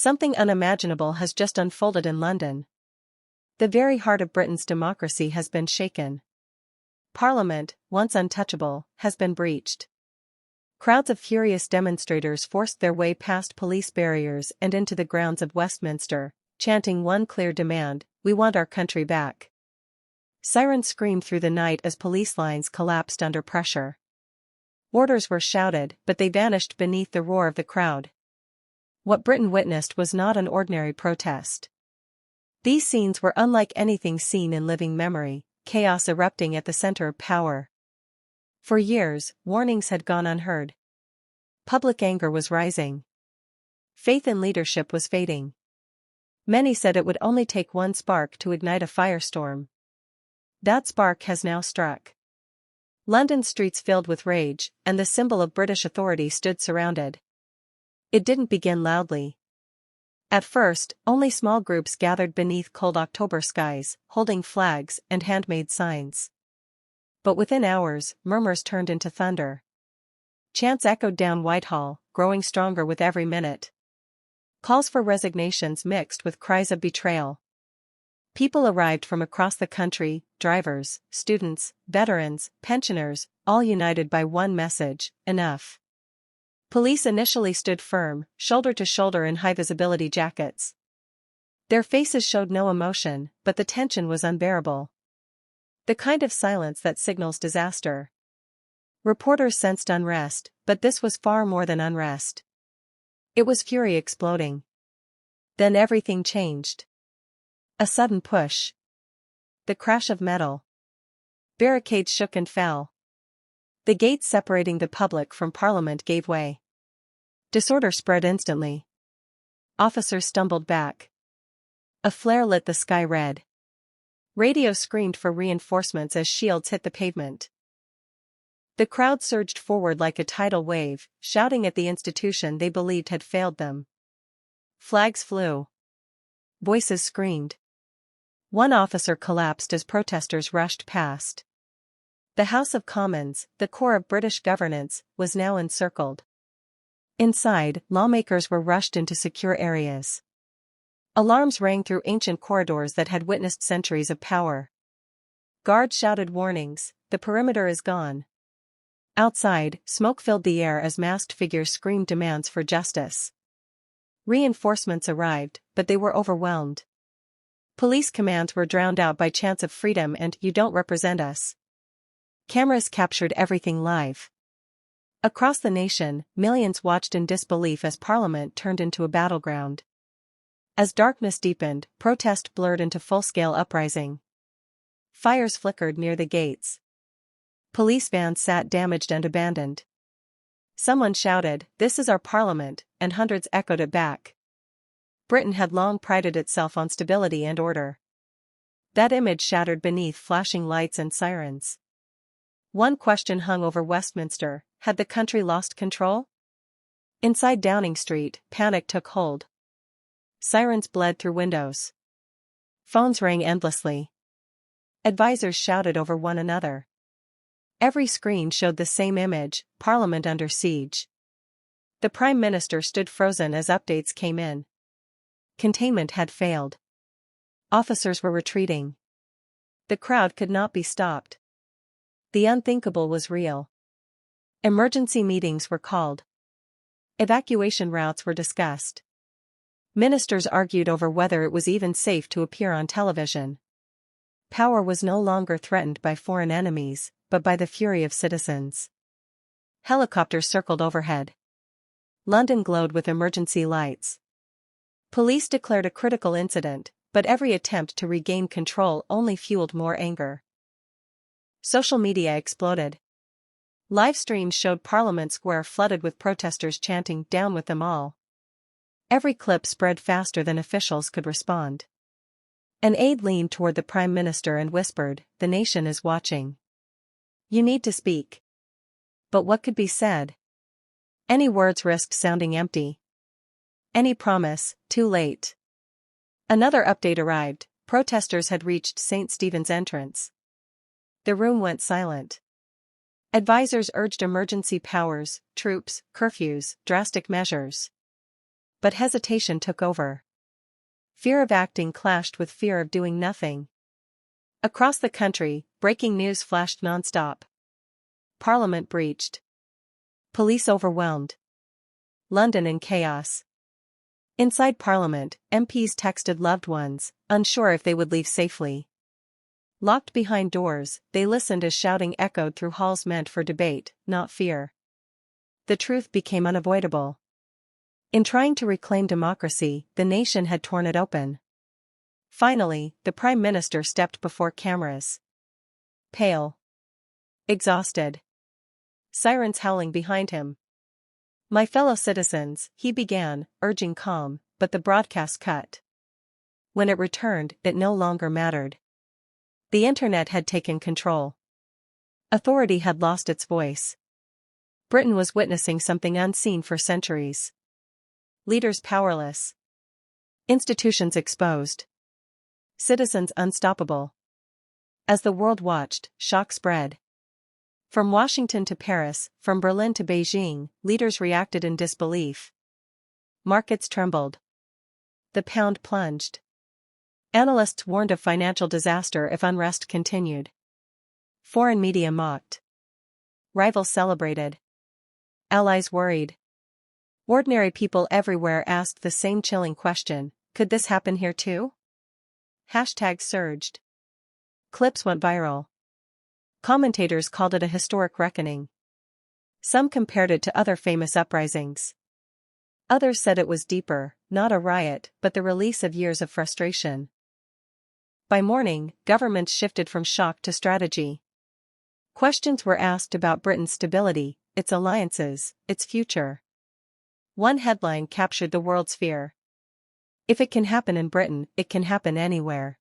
Something unimaginable has just unfolded in London. The very heart of Britain's democracy has been shaken. Parliament, once untouchable, has been breached. Crowds of furious demonstrators forced their way past police barriers and into the grounds of Westminster, chanting one clear demand: "We want our country back." Sirens screamed through the night as police lines collapsed under pressure. Orders were shouted, but they vanished beneath the roar of the crowd. What Britain witnessed was not an ordinary protest. These scenes were unlike anything seen in living memory, chaos erupting at the center of power. For years, warnings had gone unheard. Public anger was rising. Faith in leadership was fading. Many said it would only take one spark to ignite a firestorm. That spark has now struck. London's streets filled with rage, and the symbol of British authority stood surrounded. It didn't begin loudly. At first, only small groups gathered beneath cold October skies, holding flags and handmade signs. But within hours, murmurs turned into thunder. Chants echoed down Whitehall, growing stronger with every minute. Calls for resignations mixed with cries of betrayal. People arrived from across the country: drivers, students, veterans, pensioners, all united by one message: enough. Police initially stood firm, shoulder to shoulder in high-visibility jackets. Their faces showed no emotion, but the tension was unbearable. The kind of silence that signals disaster. Reporters sensed unrest, but this was far more than unrest. It was fury exploding. Then everything changed. A sudden push. The crash of metal. Barricades shook and fell. The gates separating the public from Parliament gave way. Disorder spread instantly. Officers stumbled back. A flare lit the sky red. Radio screamed for reinforcements as shields hit the pavement. The crowd surged forward like a tidal wave, shouting at the institution they believed had failed them. Flags flew. Voices screamed. One officer collapsed as protesters rushed past. The House of Commons, the core of British governance, was now encircled. Inside, lawmakers were rushed into secure areas. Alarms rang through ancient corridors that had witnessed centuries of power. Guards shouted warnings: "The perimeter is gone." Outside, smoke filled the air as masked figures screamed demands for justice. Reinforcements arrived, but they were overwhelmed. Police commands were drowned out by chants of freedom and "You don't represent us." Cameras captured everything live. Across the nation, millions watched in disbelief as Parliament turned into a battleground. As darkness deepened, protest blurred into full-scale uprising. Fires flickered near the gates. Police vans sat damaged and abandoned. Someone shouted, "This is our Parliament," and hundreds echoed it back. Britain had long prided itself on stability and order. That image shattered beneath flashing lights and sirens. One question hung over Westminster: had the country lost control? Inside Downing Street, panic took hold. Sirens bled through windows. Phones rang endlessly. Advisors shouted over one another. Every screen showed the same image: Parliament under siege. The Prime Minister stood frozen as updates came in. Containment had failed. Officers were retreating. The crowd could not be stopped. The unthinkable was real. Emergency meetings were called. Evacuation routes were discussed. Ministers argued over whether it was even safe to appear on television. Power was no longer threatened by foreign enemies, but by the fury of citizens. Helicopters circled overhead. London glowed with emergency lights. Police declared a critical incident, but every attempt to regain control only fueled more anger. Social media exploded. Live streams showed Parliament Square flooded with protesters chanting "Down with them all." Every clip spread faster than officials could respond. An aide leaned toward the Prime Minister and whispered, "The nation is watching. You need to speak." But what could be said? Any words risked sounding empty. Any promise, too late. Another update arrived: protesters had reached St. Stephen's entrance. The room went silent. Advisors urged emergency powers, troops, curfews, drastic measures. but hesitation took over. Fear of acting clashed with fear of doing nothing. Across the country, breaking news flashed non-stop. Parliament breached. Police overwhelmed. London in chaos. Inside Parliament, MPs texted loved ones, unsure if they would leave safely. Locked behind doors, they listened as shouting echoed through halls meant for debate, not fear. The truth became unavoidable. In trying to reclaim democracy, the nation had torn it open. Finally, the Prime Minister stepped before cameras. Pale. Exhausted. Sirens howling behind him. "My fellow citizens," he began, urging calm, but the broadcast cut. When it returned, it no longer mattered. The internet had taken control. Authority had lost its voice. Britain was witnessing something unseen for centuries. Leaders powerless. Institutions exposed. Citizens unstoppable. As the world watched, shock spread. From Washington to Paris, from Berlin to Beijing, leaders reacted in disbelief. Markets trembled. The pound plunged. Analysts warned of financial disaster if unrest continued. Foreign media mocked. Rivals celebrated. Allies worried. Ordinary people everywhere asked the same chilling question: could this happen here too? Hashtags surged. Clips went viral. Commentators called it a historic reckoning. Some compared it to other famous uprisings. Others said it was deeper, not a riot, but the release of years of frustration. By morning, governments shifted from shock to strategy. Questions were asked about Britain's stability, its alliances, its future. One headline captured the world's fear. If it can happen in Britain, it can happen anywhere.